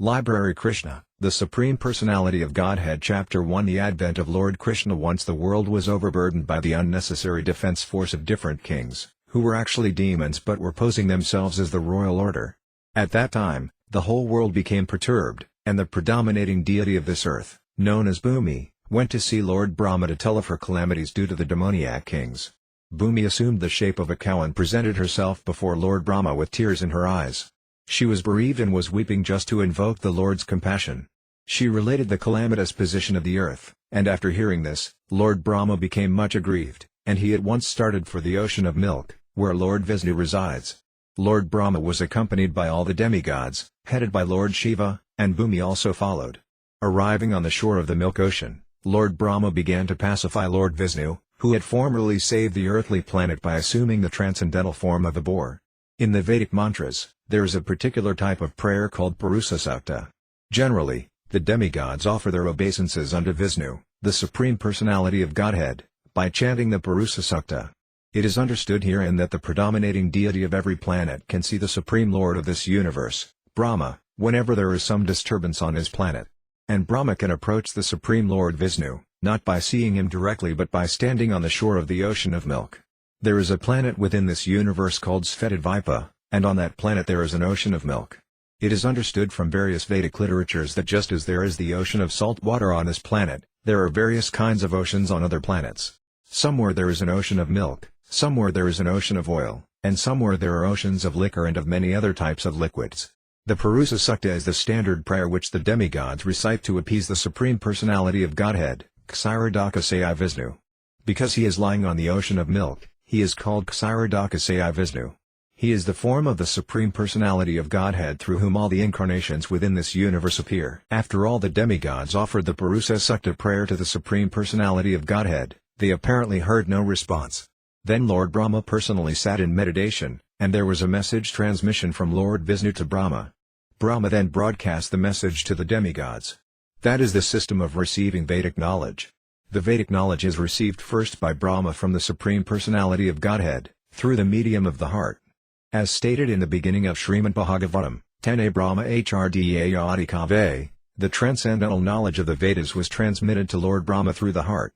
Library Krishna, the Supreme Personality of Godhead Chapter 1 The Advent of Lord Krishna. Once the world was overburdened by the unnecessary defense force of different kings, who were actually demons but were posing themselves as the royal order. At that time, the whole world became perturbed, and the predominating deity of this earth, known as Bhumi, went to see Lord Brahma to tell of her calamities due to the demoniac kings. Bhumi assumed the shape of a cow and presented herself before Lord Brahma with tears in her eyes. She was bereaved and was weeping just to invoke the Lord's compassion. She related the calamitous position of the earth, and after hearing this, Lord Brahma became much aggrieved, and he at once started for the ocean of milk, where Lord Vishnu resides. Lord Brahma was accompanied by all the demigods, headed by Lord Shiva, and Bhumi also followed. Arriving on the shore of the milk ocean, Lord Brahma began to pacify Lord Vishnu, who had formerly saved the earthly planet by assuming the transcendental form of a boar. In the Vedic mantras, there is a particular type of prayer called Purusa Sukta. Generally, the demigods offer their obeisances unto Vishnu, the Supreme Personality of Godhead, by chanting the Purusa Sukta. It is understood herein that the predominating deity of every planet can see the Supreme Lord of this universe, Brahma, whenever there is some disturbance on his planet. And Brahma can approach the Supreme Lord Vishnu, not by seeing him directly but by standing on the shore of the ocean of milk. There is a planet within this universe called Svetadvipa, and on that planet there is an ocean of milk. It is understood from various Vedic literatures that just as there is the ocean of salt water on this planet, there are various kinds of oceans on other planets. Somewhere there is an ocean of milk, somewhere there is an ocean of oil, and somewhere there are oceans of liquor and of many other types of liquids. The Purusa Sukta is the standard prayer which the demigods recite to appease the Supreme Personality of Godhead, Kshirodakasaya Vishnu. Because he is lying on the ocean of milk, he is called Kshirodakasaya Vishnu. He is the form of the Supreme Personality of Godhead through whom all the incarnations within this universe appear. After all the demigods offered the Purusa Sukta prayer to the Supreme Personality of Godhead, they apparently heard no response. Then Lord Brahma personally sat in meditation, and there was a message transmission from Lord Vishnu to Brahma. Brahma then broadcast the message to the demigods. That is the system of receiving Vedic knowledge. The Vedic knowledge is received first by Brahma from the Supreme Personality of Godhead, through the medium of the heart. As stated in the beginning of Śrīmad-Bhāgavatam, Tene Brahma Hrdyayadikave, the transcendental knowledge of the Vedas was transmitted to Lord Brahma through the heart.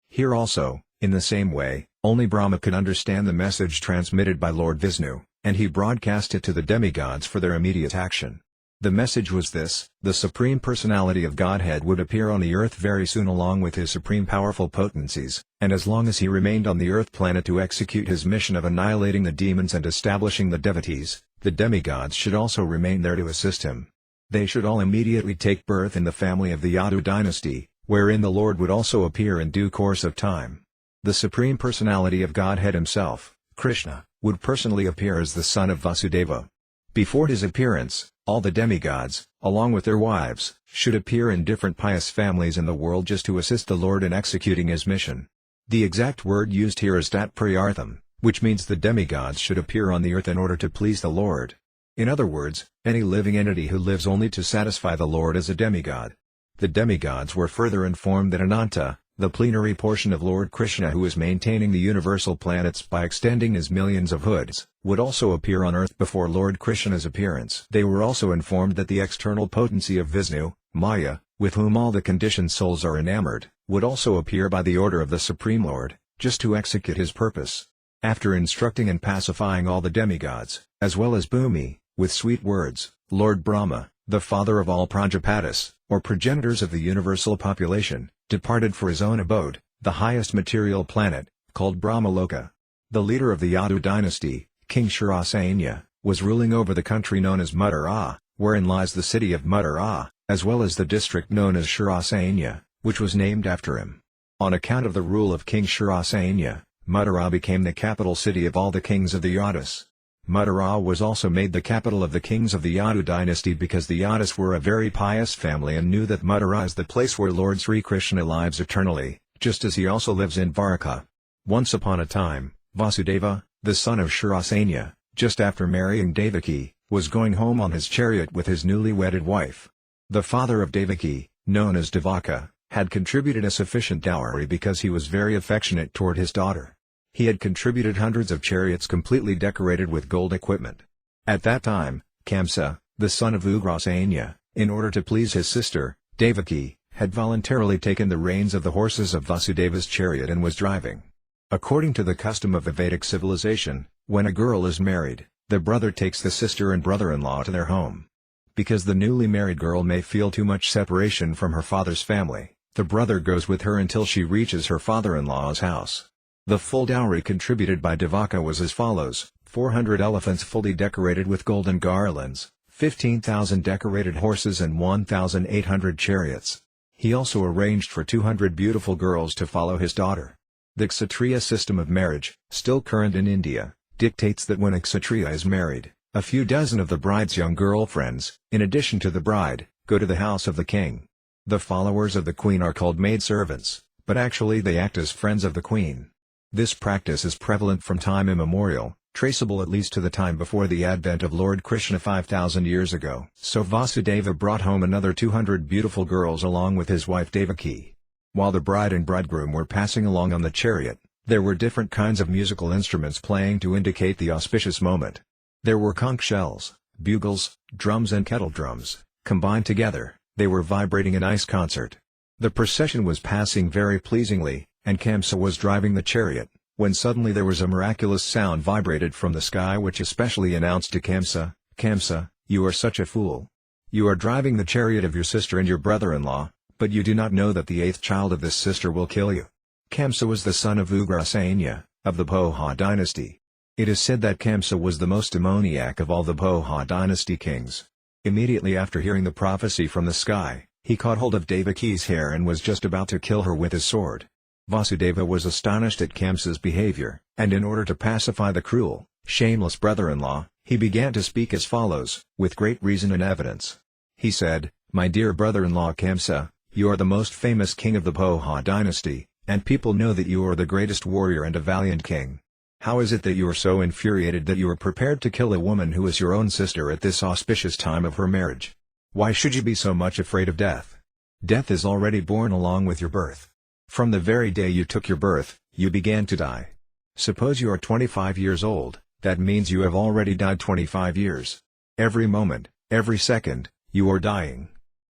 Here also, in the same way, only Brahma could understand the message transmitted by Lord Vishnu, and he broadcast it to the demigods for their immediate action. The message was this: the Supreme Personality of Godhead would appear on the earth very soon along with his supreme powerful potencies, and as long as he remained on the earth planet to execute his mission of annihilating the demons and establishing the devotees, the demigods should also remain there to assist him. They should all immediately take birth in the family of the Yadu dynasty, wherein the Lord would also appear in due course of time. The Supreme Personality of Godhead himself, Krishna, would personally appear as the son of Vyāsadeva. Before his appearance, all the demigods, along with their wives, should appear in different pious families in the world just to assist the Lord in executing his mission. The exact word used here is tatprayartham, which means the demigods should appear on the earth in order to please the Lord. In other words, any living entity who lives only to satisfy the Lord is a demigod. The demigods were further informed that Ananta, the plenary portion of Lord Krishna who is maintaining the universal planets by extending his millions of hoods, would also appear on earth before Lord Krishna's appearance. They were also informed that the external potency of Vishnu, Maya, with whom all the conditioned souls are enamored, would also appear by the order of the Supreme Lord, just to execute his purpose. After instructing and pacifying all the demigods, as well as Bhumi, with sweet words, Lord Brahma, the father of all Prajapatis, or progenitors of the universal population, departed for his own abode, the highest material planet, called Brahmaloka. The leader of the Yadu dynasty, King Śrīrāsanya, was ruling over the country known as Mathura, wherein lies the city of Mathura, as well as the district known as Śrīrāsanya, which was named after him. On account of the rule of King Śrīrāsanya, Mathura became the capital city of all the kings of the Yadus. Mathura was also made the capital of the kings of the Yadu dynasty because the Yadus were a very pious family and knew that Mathura is the place where Lord Sri Krishna lives eternally, just as he also lives in Dvaraka. Once upon a time, Vyāsadeva, the son of Śrīrāsanya, just after marrying Devaki, was going home on his chariot with his newly wedded wife. The father of Devaki, known as Devaka, had contributed a sufficient dowry because he was very affectionate toward his daughter. He had contributed hundreds of chariots completely decorated with gold equipment. At that time, Kamsa, the son of Ugrasena, In order to please his sister, Devaki, had voluntarily taken the reins of the horses of Vasudeva's chariot and was driving. According to the custom of the Vedic civilization, when a girl is married, the brother takes the sister and brother-in-law to their home. Because the newly married girl may feel too much separation from her father's family, the brother goes with her until she reaches her father-in-law's house. The full dowry contributed by Devaka was as follows: 400 elephants fully decorated with golden garlands, 15,000 decorated horses and 1,800 chariots. He also arranged for 200 beautiful girls to follow his daughter. The Kshatriya system of marriage, still current in India, dictates that when a Kshatriya is married, a few dozen of the bride's young girlfriends, in addition to the bride, go to the house of the king. The followers of the queen are called maidservants, but actually they act as friends of the queen. This practice is prevalent from time immemorial, traceable at least to the time before the advent of Lord Krishna 5,000 years ago. So Vasudeva brought home another 200 beautiful girls along with his wife Devaki. While the bride and bridegroom were passing along on the chariot, there were different kinds of musical instruments playing to indicate the auspicious moment. There were conch shells, bugles, drums and kettle drums. Combined together, they were vibrating a nice concert. The procession was passing very pleasingly, and Kṛṣṇa was driving the chariot, when suddenly there was a miraculous sound vibrated from the sky which especially announced to Kṛṣṇa, "Kṛṣṇa, you are such a fool. You are driving the chariot of your sister and your brother-in-law, but you do not know that the 8th child of this sister will kill you." Kṛṣṇa was the son of Ugrasena, of the Bhoja dynasty. It is said that Kṛṣṇa was the most demoniac of all the Bhoja dynasty kings. Immediately after hearing the prophecy from the sky, he caught hold of Devaki's hair and was just about to kill her with his sword. Vasudeva was astonished at Kṛṣṇa's behavior, and in order to pacify the cruel, shameless brother-in-law, he began to speak as follows, with great reason and evidence. He said, "My dear brother-in-law Kṛṣṇa, you are the most famous king of the Bhoja dynasty, and people know that you are the greatest warrior and a valiant king. How is it that you are so infuriated that you are prepared to kill a woman who is your own sister at this auspicious time of her marriage? Why should you be so much afraid of death? Death is already born along with your birth. From the very day you took your birth, you began to die. Suppose you are 25 years old, that means you have already died 25 years. Every moment, every second, you are dying.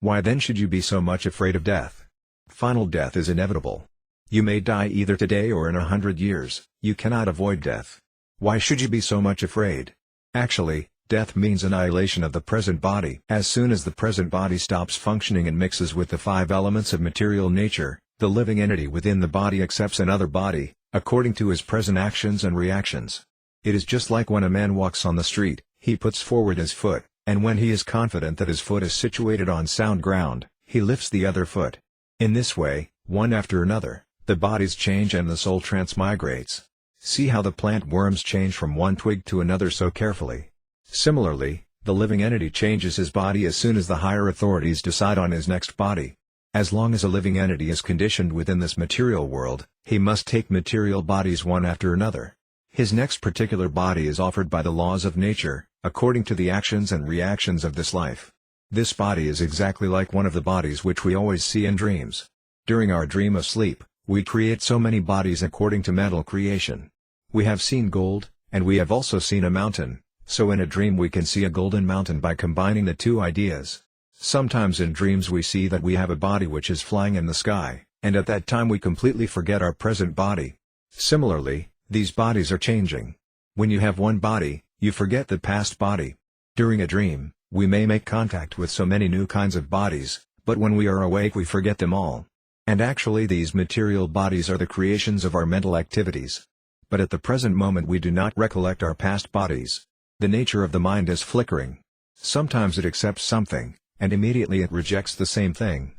Why then should you be so much afraid of death? Final death is inevitable. You may die either today or in 100 years, you cannot avoid death. Why should you be so much afraid? Actually, death means annihilation of the present body. As soon as the present body stops functioning and mixes with the 5 elements of material nature, the living entity within the body accepts another body, according to his present actions and reactions. It is just like when a man walks on the street, he puts forward his foot, and when he is confident that his foot is situated on sound ground, he lifts the other foot. In this way, one after another, the bodies change and the soul transmigrates. See how the plant worms change from one twig to another so carefully. Similarly, the living entity changes his body as soon as the higher authorities decide on his next body. As long as a living entity is conditioned within this material world, he must take material bodies one after another. His next particular body is offered by the laws of nature, according to the actions and reactions of this life. This body is exactly like one of the bodies which we always see in dreams. During our dream of sleep, we create so many bodies according to mental creation. We have seen gold, and we have also seen a mountain, so in a dream we can see a golden mountain by combining the two ideas. Sometimes in dreams we see that we have a body which is flying in the sky, and at that time we completely forget our present body. Similarly, these bodies are changing. When you have one body, you forget the past body. During a dream, we may make contact with so many new kinds of bodies, but when we are awake we forget them all. And actually these material bodies are the creations of our mental activities. But at the present moment we do not recollect our past bodies. The nature of the mind is flickering. Sometimes it accepts something, and immediately it rejects the same thing.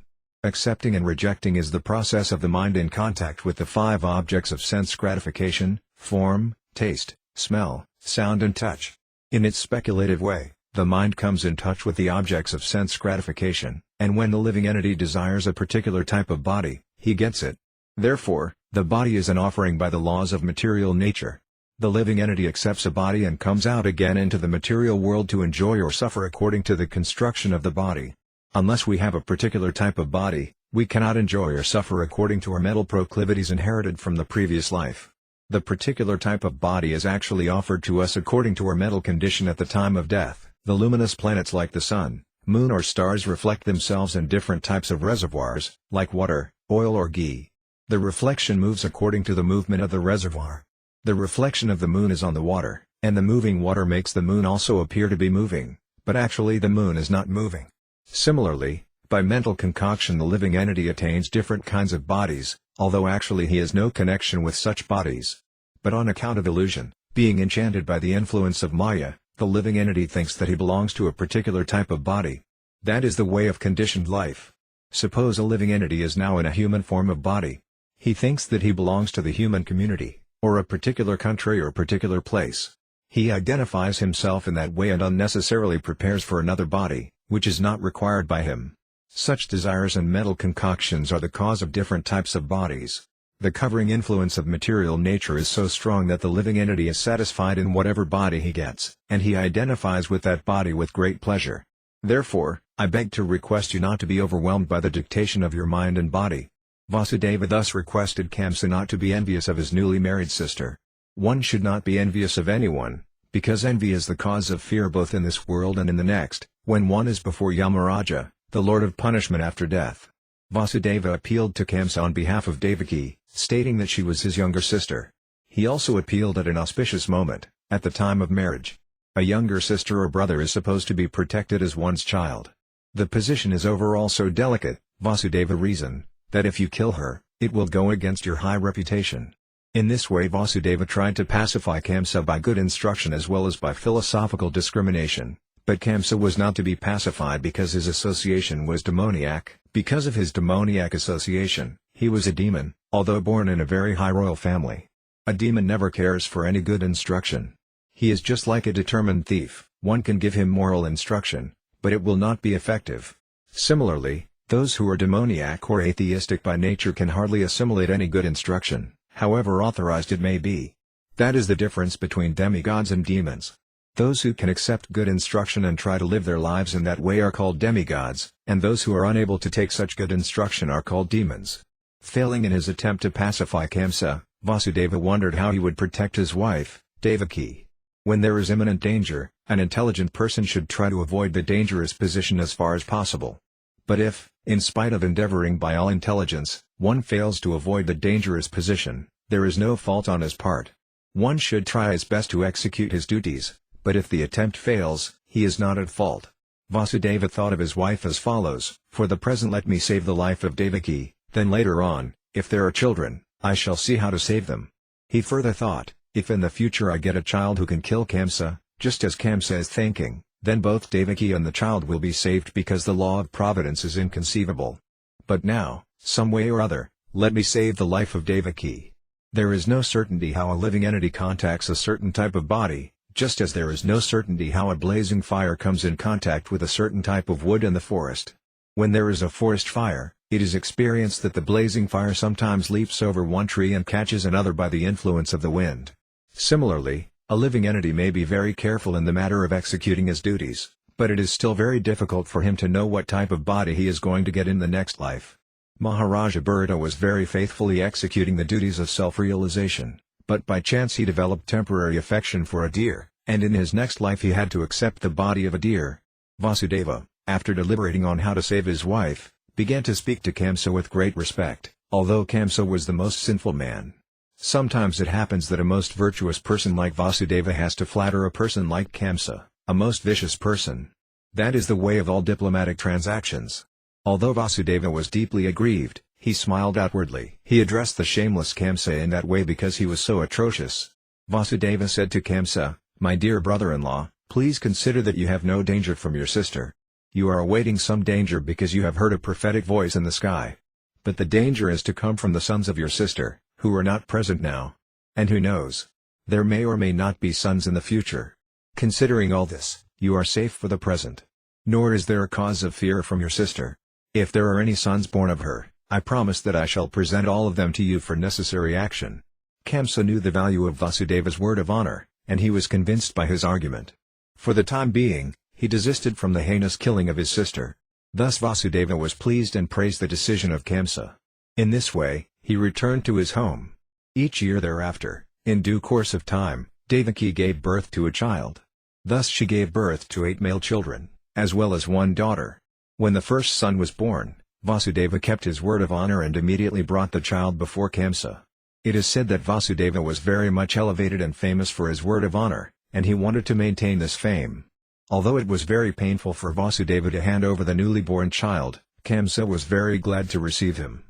Accepting and rejecting is the process of the mind in contact with the 5 objects of sense gratification: form, taste, smell, sound and touch. In its speculative way, the mind comes in touch with the objects of sense gratification, and when the living entity desires a particular type of body, he gets it. Therefore, the body is an offering by the laws of material nature. The living entity accepts a body and comes out again into the material world to enjoy or suffer according to the construction of the body. Unless we have a particular type of body, we cannot enjoy or suffer according to our mental proclivities inherited from the previous life. The particular type of body is actually offered to us according to our mental condition at the time of death. The luminous planets like the Sun, Moon or stars reflect themselves in different types of reservoirs, like water, oil or ghee. The reflection moves according to the movement of the reservoir. The reflection of the moon is on the water, and the moving water makes the moon also appear to be moving, but actually the moon is not moving. Similarly, by mental concoction the living entity attains different kinds of bodies, although actually he has no connection with such bodies. But on account of illusion, being enchanted by the influence of Maya, the living entity thinks that he belongs to a particular type of body. That is the way of conditioned life. Suppose a living entity is now in a human form of body. He thinks that he belongs to the human community, or a particular country or particular place. He identifies himself in that way and unnecessarily prepares for another body, which is not required by him. Such desires and mental concoctions are the cause of different types of bodies. The covering influence of material nature is so strong that the living entity is satisfied in whatever body he gets, and he identifies with that body with great pleasure. Therefore, I beg to request you not to be overwhelmed by the dictation of your mind and body. Vāsadeva thus requested Kṛṣṇa not to be envious of his newly married sister. One should not be envious of anyone, because envy is the cause of fear both in this world and in the next, when one is before Yamaraja, the Lord of punishment after death. Vāsadeva appealed to Kṛṣṇa on behalf of Devaki, stating that she was his younger sister. He also appealed at an auspicious moment, at the time of marriage. A younger sister or brother is supposed to be protected as one's child. The position is overall so delicate, Vāsadeva reasoned, that if you kill her, it will go against your high reputation. In this way Vāsadeva tried to pacify Kṛṣṇa by good instruction as well as by philosophical discrimination, but Kṛṣṇa was not to be pacified because his association was demoniac. Because of his demoniac association, he was a demon, although born in a very high royal family. A demon never cares for any good instruction. He is just like a determined thief, one can give him moral instruction, but it will not be effective. Similarly, those who are demoniac or atheistic by nature can hardly assimilate any good instruction, however authorized it may be. That is the difference between demigods and demons. Those who can accept good instruction and try to live their lives in that way are called demigods, and those who are unable to take such good instruction are called demons. Failing in his attempt to pacify Kṛṣṇa, Vāsadeva wondered how he would protect his wife, Devaki. When there is imminent danger, an intelligent person should try to avoid the dangerous position as far as possible. But if, in spite of endeavoring by all intelligence, one fails to avoid the dangerous position, there is no fault on his part. One should try his best to execute his duties, but if the attempt fails, he is not at fault. Vāsadeva thought of his wife as follows: for the present let me save the life of Devaki, then later on, if there are children, I shall see how to save them. He further thought, if in the future I get a child who can kill Kṛṣṇa, just as Kṛṣṇa is thinking, then both Devaki and the child will be saved because the law of providence is inconceivable. But now, some way or other, let me save the life of Devaki. There is no certainty how a living entity contacts a certain type of body, just as there is no certainty how a blazing fire comes in contact with a certain type of wood in the forest. When there is a forest fire, it is experienced that the blazing fire sometimes leaps over one tree and catches another by the influence of the wind. Similarly, a living entity may be very careful in the matter of executing his duties, but it is still very difficult for him to know what type of body he is going to get in the next life. Maharaja Bharata was very faithfully executing the duties of self-realization, but by chance he developed temporary affection for a deer, and in his next life he had to accept the body of a deer. Vāsadeva, after deliberating on how to save his wife, began to speak to Kṛṣṇa with great respect, although Kṛṣṇa was the most sinful man. Sometimes it happens that a most virtuous person like Vāsadeva has to flatter a person like Kṛṣṇa, a most vicious person. That is the way of all diplomatic transactions. Although Vāsadeva was deeply aggrieved, he smiled outwardly. He addressed the shameless Kṛṣṇa in that way because he was so atrocious. Vāsadeva said to Kṛṣṇa, "My dear brother-in-law, please consider that you have no danger from your sister. You are awaiting some danger because you have heard a prophetic voice in the sky. But the danger is to come from the sons of your sister, who are not present now. And who knows? There may or may not be sons in the future. Considering all this, you are safe for the present. Nor is there a cause of fear from your sister. If there are any sons born of her, I promise that I shall present all of them to you for necessary action." Kṛṣṇa knew the value of Vāsadeva's word of honor, and he was convinced by his argument. For the time being, he desisted from the heinous killing of his sister. Thus Vāsadeva was pleased and praised the decision of Kṛṣṇa. In this way, he returned to his home. Each year thereafter, in due course of time, Devaki gave birth to a child. Thus she gave birth to 8 male children, as well as one daughter. When the first son was born, Vāsadeva kept his word of honor and immediately brought the child before Kṛṣṇa. It is said that Vāsadeva was very much elevated and famous for his word of honor, and he wanted to maintain this fame. Although it was very painful for Vāsadeva to hand over the newly born child, Kṛṣṇa was very glad to receive him.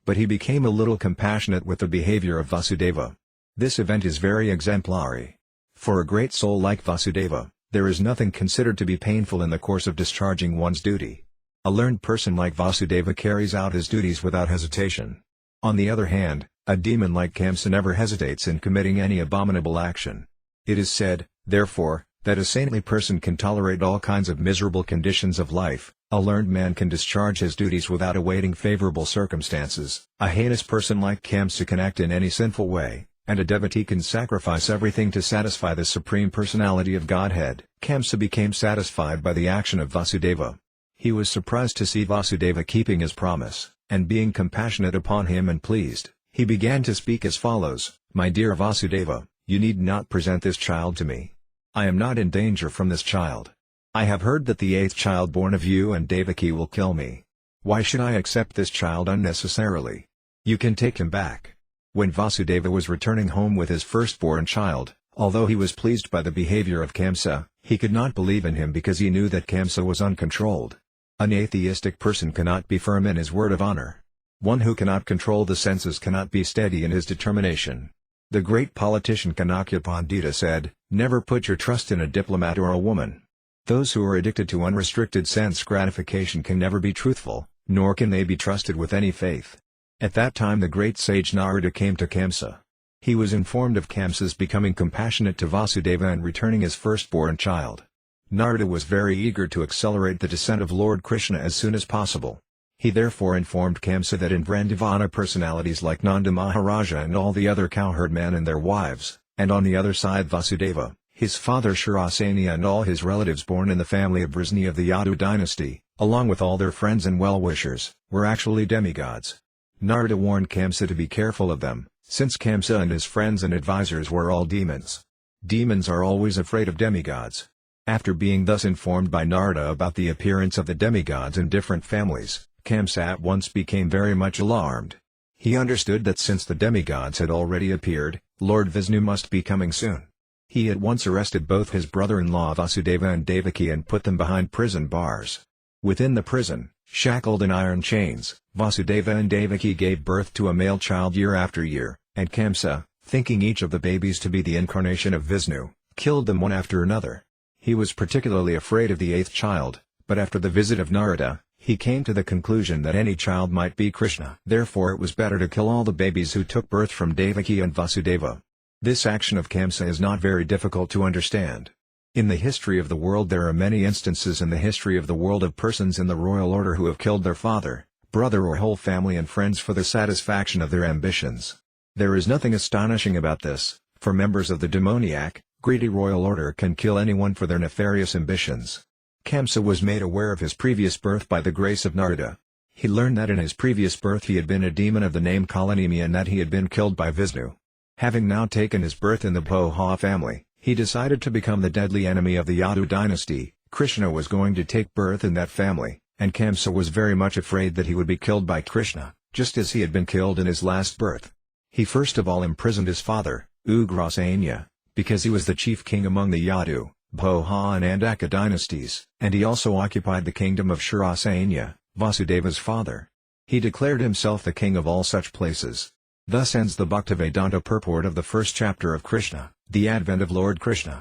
But he became a little compassionate with the behavior of Vāsadeva. This event is very exemplary. For a great soul like Vāsadeva, there is nothing considered to be painful in the course of discharging one's duty. A learned person like Vāsadeva carries out his duties without hesitation. On the other hand, a demon like Kṛṣṇa never hesitates in committing any abominable action. It is said, therefore, that a saintly person can tolerate all kinds of miserable conditions of life. A learned man can discharge his duties without awaiting favorable circumstances. A heinous person like Kṛṣṇa can act in any sinful way, and a devotee can sacrifice everything to satisfy the Supreme Personality of Godhead. Kṛṣṇa became satisfied by the action of Vāsadeva. He was surprised to see Vāsadeva keeping his promise, and being compassionate upon him and pleased, he began to speak as follows: "My dear Vāsadeva, you need not present this child to me. I am not in danger from this child. I have heard that the 8th child born of you and Devaki will kill me. Why should I accept this child unnecessarily? You can take him back." When Vāsadeva was returning home with his firstborn child, although he was pleased by the behavior of Kṛṣṇa, he could not believe in him because he knew that Kṛṣṇa was uncontrolled. An atheistic person cannot be firm in his word of honor. One who cannot control the senses cannot be steady in his determination. The great politician Kanakya Pandita said, "Never put your trust in a diplomat or a woman." Those who are addicted to unrestricted sense gratification can never be truthful, nor can they be trusted with any faith. At that time the great sage Narada came to Kṛṣṇa. He was informed of Kṛṣṇa's becoming compassionate to Vāsadeva and returning his firstborn child. Narada was very eager to accelerate the descent of Lord Krishna as soon as possible. He therefore informed Kṛṣṇa that in Vrindavana personalities like Nanda Maharaja and all the other cowherd men and their wives, and on the other side Vāsadeva, his father Śrīrāsanya and all his relatives born in the family of Vrisni of the Yadu dynasty, along with all their friends and well-wishers, were actually demigods. Narada warned Kṛṣṇa to be careful of them, since Kṛṣṇa and his friends and advisors were all demons. Demons are always afraid of demigods. After being thus informed by Narada about the appearance of the demigods in different families, Kṛṣṇa at once became very much alarmed. He understood that since the demigods had already appeared, Lord Vishnu must be coming soon. He at once arrested both his brother-in-law Vāsadeva and Devaki and put them behind prison bars. Within the prison, shackled in iron chains, Vāsadeva and Devaki gave birth to a male child year after year, and Kṛṣṇa, thinking each of the babies to be the incarnation of Vishnu, killed them one after another. He was particularly afraid of the 8th child, but after the visit of Narada, he came to the conclusion that any child might be Krishna. Therefore it was better to kill all the babies who took birth from Devaki and Vāsadeva. This action of Kṛṣṇa is not very difficult to understand. In the history of the world there are many instances in the history of the world of persons in the royal order who have killed their father, brother or whole family and friends for the satisfaction of their ambitions. There is nothing astonishing about this, for members of the demoniac, greedy royal order can kill anyone for their nefarious ambitions. Kṛṣṇa was made aware of his previous birth by the grace of Narada. He learned that in his previous birth he had been a demon of the name Kalanemi and that he had been killed by Vishnu. Having now taken his birth in the Bhoha family, he decided to become the deadly enemy of the Yadu dynasty. Krishna was going to take birth in that family, and Kṛṣṇa was very much afraid that he would be killed by Krishna, just as he had been killed in his last birth. He first of all imprisoned his father, Ugrasena, because he was the chief king among the Yadu, Bhoha and Andaka dynasties, and he also occupied the kingdom of Śrīrāsanya, Vāsudeva's father. He declared himself the king of all such places. Thus ends the Bhaktivedanta purport of the first chapter of Krishna, the advent of Lord Krishna.